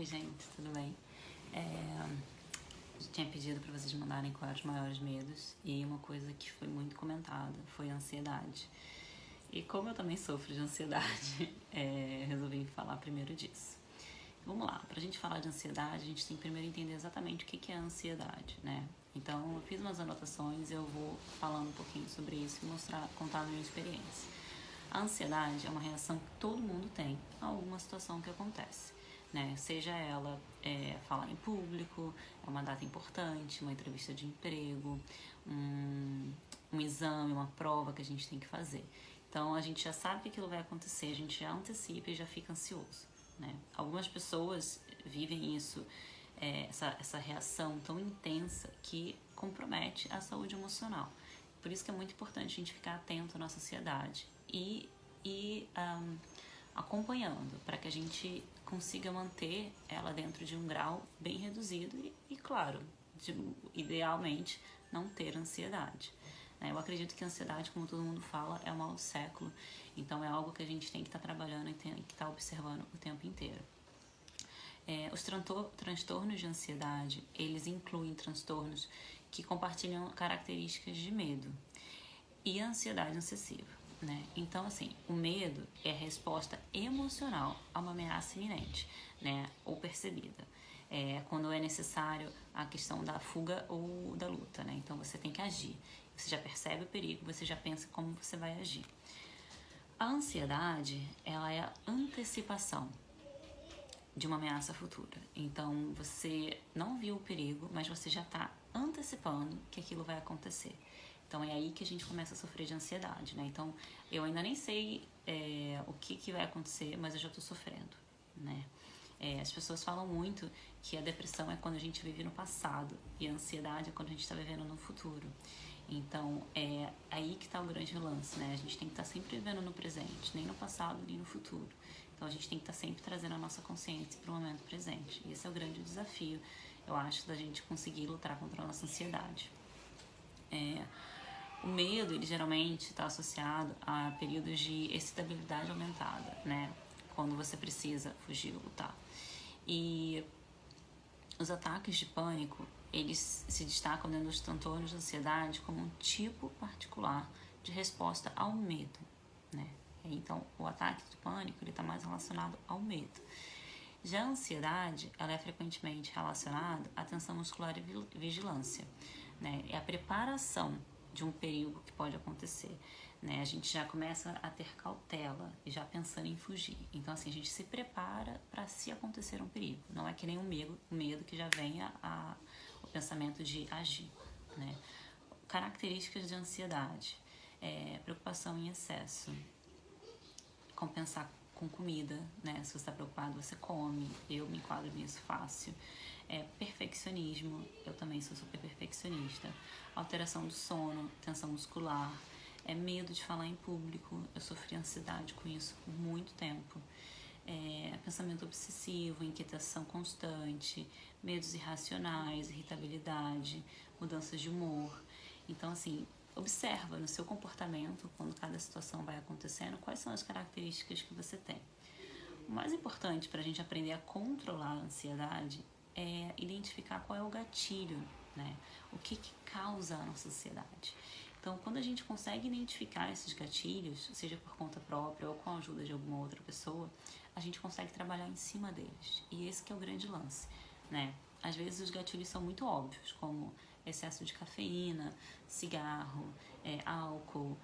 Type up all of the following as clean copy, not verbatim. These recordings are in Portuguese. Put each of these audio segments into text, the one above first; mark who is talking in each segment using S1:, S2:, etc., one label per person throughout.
S1: Oi, gente, tudo bem? Eu tinha pedido para vocês mandarem quais eram os maiores medos e uma coisa que foi muito comentada foi a ansiedade. E como eu também sofro de ansiedade, resolvi falar primeiro disso. Vamos lá, pra gente falar de ansiedade, a gente tem que primeiro entender exatamente o que é a ansiedade, né? Então, eu fiz umas anotações e eu vou falando um pouquinho sobre isso e contar a minha experiência. A ansiedade é uma reação que todo mundo tem a alguma situação que acontece, né? Seja ela falar em público, é uma data importante, uma entrevista de emprego, um exame, uma prova que a gente tem que fazer. Então, a gente já sabe que aquilo vai acontecer, a gente já antecipa e já fica ansioso, né? Algumas pessoas vivem isso, essa reação tão intensa que compromete a saúde emocional. Por isso que é muito importante a gente ficar atento à nossa ansiedade e acompanhando, para que a gente consiga manter ela dentro de um grau bem reduzido e claro, idealmente não ter ansiedade. Eu acredito que a ansiedade, como todo mundo fala, é o mal do século, então é algo que a gente tem que estar trabalhando e tem que estar observando o tempo inteiro. Os transtornos de ansiedade, eles incluem transtornos que compartilham características de medo e ansiedade excessiva, né? Então, assim, o medo é a resposta emocional a uma ameaça iminente, né? Ou percebida. Quando é necessário a questão da fuga ou da luta, né? Então, você tem que agir. Você já percebe o perigo, você já pensa como você vai agir. A ansiedade, ela é a antecipação de uma ameaça futura. Então, você não viu o perigo, mas você já está antecipando que aquilo vai acontecer. Então, é aí que a gente começa a sofrer de ansiedade, né? Então, eu ainda nem sei o que vai acontecer, mas eu já estou sofrendo, né? As pessoas falam muito que a depressão é quando a gente vive no passado e a ansiedade é quando a gente está vivendo no futuro. Então, é aí que está o grande lance, né? A gente tem que estar sempre vivendo no presente, nem no passado, nem no futuro. Então, a gente tem que estar sempre trazendo a nossa consciência para o momento presente. E esse é o grande desafio, eu acho, da gente conseguir lutar contra a nossa ansiedade. O medo, ele geralmente está associado a períodos de excitabilidade aumentada, né? Quando você precisa fugir ou lutar. E os ataques de pânico, eles se destacam dentro dos transtornos de ansiedade como um tipo particular de resposta ao medo, né? Então, o ataque de pânico, ele está mais relacionado ao medo. Já a ansiedade, ela é frequentemente relacionada à tensão muscular e vigilância, né? É a preparação de um perigo que pode acontecer, né? A gente já começa a ter cautela e já pensando em fugir. Então, assim, a gente se prepara para se acontecer um perigo. Não é que nem o medo que já vem o pensamento de agir, né? Características de ansiedade, preocupação em excesso, compensar com comida, né? Se você está preocupado, você come. Eu me enquadro nisso fácil. Perfeccionismo, eu também sou super perfeccionista. Alteração do sono, tensão muscular, medo de falar em público. Eu sofri ansiedade com isso por muito tempo. Pensamento obsessivo, inquietação constante, medos irracionais, irritabilidade, mudanças de humor. Então, assim, observa no seu comportamento, quando cada situação vai acontecendo, quais são as características que você tem. O mais importante para a gente aprender a controlar a ansiedade é identificar qual é o gatilho, né? O que causa a nossa ansiedade. Então, quando a gente consegue identificar esses gatilhos, seja por conta própria ou com a ajuda de alguma outra pessoa, a gente consegue trabalhar em cima deles. E esse que é o grande lance, né? Às vezes os gatilhos são muito óbvios, como excesso de cafeína, cigarro, álcool,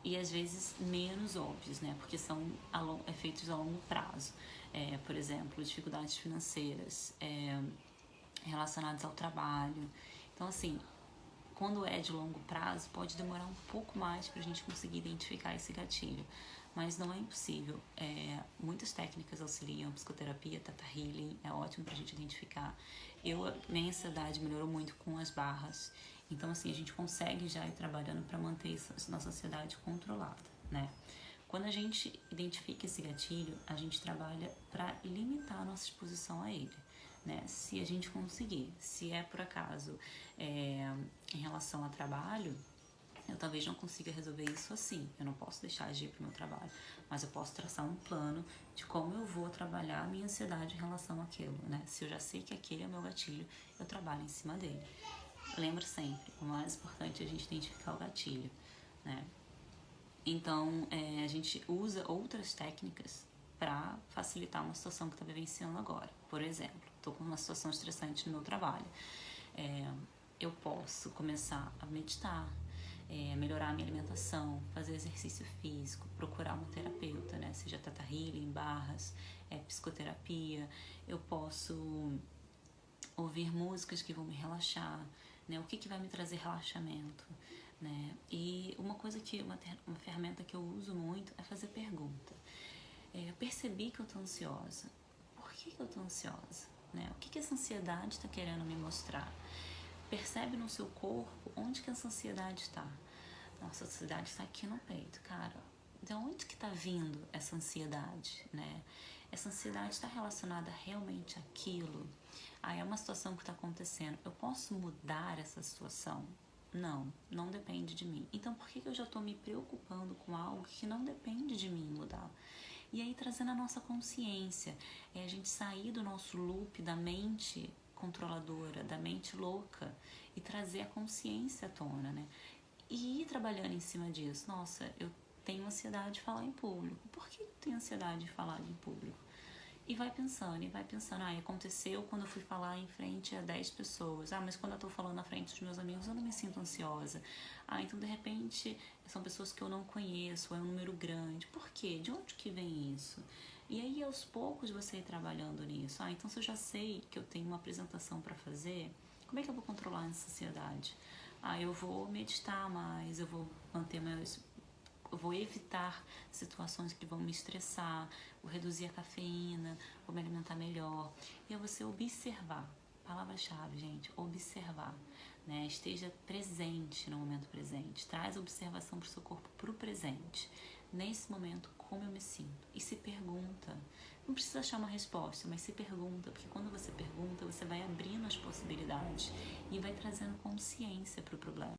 S1: e às vezes menos óbvios, né? Porque são efeitos a longo prazo. Por exemplo, dificuldades financeiras relacionadas ao trabalho. Então, assim, quando é de longo prazo, pode demorar um pouco mais para a gente conseguir identificar esse gatilho. Mas não é impossível. Muitas técnicas auxiliam, psicoterapia, Theta Healing, é ótimo para a gente identificar. Minha ansiedade melhorou muito com as barras. Então, assim, a gente consegue já ir trabalhando para manter nossa ansiedade controlada, né? Quando a gente identifica esse gatilho, a gente trabalha para limitar a nossa exposição a ele, né? Se a gente conseguir, se por acaso em relação a trabalho, Eu talvez não consiga resolver isso assim, eu não posso deixar de ir para o meu trabalho, mas eu posso traçar um plano de como eu vou trabalhar a minha ansiedade em relação àquilo, né? Se eu já sei que aquele é o meu gatilho, eu trabalho em cima dele. Lembra sempre, o mais importante é a gente identificar o gatilho, né? Então, a gente usa outras técnicas para facilitar uma situação que está vivenciando agora. Por exemplo, estou com uma situação estressante no meu trabalho. Eu posso começar a meditar, melhorar a minha alimentação, fazer exercício físico, procurar uma terapeuta, né? Seja Theta Healing, barras, psicoterapia. Eu posso ouvir músicas que vão me relaxar, né? O que vai me trazer relaxamento, né? E uma coisa que, uma ferramenta que eu uso muito é fazer pergunta. Eu percebi que eu tô ansiosa. Por que eu tô ansiosa? Né? O que essa ansiedade está querendo me mostrar? Percebe no seu corpo onde que essa ansiedade está. Nossa, a ansiedade está aqui no peito, cara. De onde que está vindo essa ansiedade, né? Essa ansiedade está relacionada realmente àquilo? É uma situação que está acontecendo. Eu posso mudar essa situação? Não, não depende de mim. Então, por que eu já estou me preocupando com algo que não depende de mim mudar? E aí, trazendo a nossa consciência, a gente sair do nosso loop da mente controladora, da mente louca, e trazer a consciência à tona, né? E ir trabalhando em cima disso. Nossa, eu tenho ansiedade de falar em público. Por que eu tenho ansiedade de falar em público? E vai pensando, aconteceu quando eu fui falar em frente a 10 pessoas. Mas quando eu tô falando na frente dos meus amigos, eu não me sinto ansiosa. Então de repente são pessoas que eu não conheço, é um número grande. Por quê? De onde que vem isso? E aí aos poucos você ir trabalhando nisso. Então se eu já sei que eu tenho uma apresentação para fazer, como é que eu vou controlar essa ansiedade? Eu vou meditar mais, eu vou manter eu vou evitar situações que vão me estressar, vou reduzir a cafeína, vou me alimentar melhor. E é você observar. Palavra-chave, gente, observar. Né? Esteja presente no momento presente. Traz a observação para o seu corpo, para o presente. Nesse momento, como eu me sinto? E se pergunta. Não precisa achar uma resposta, mas se pergunta, porque quando você pergunta, você vai abrindo as possibilidades e vai trazendo consciência para o problema.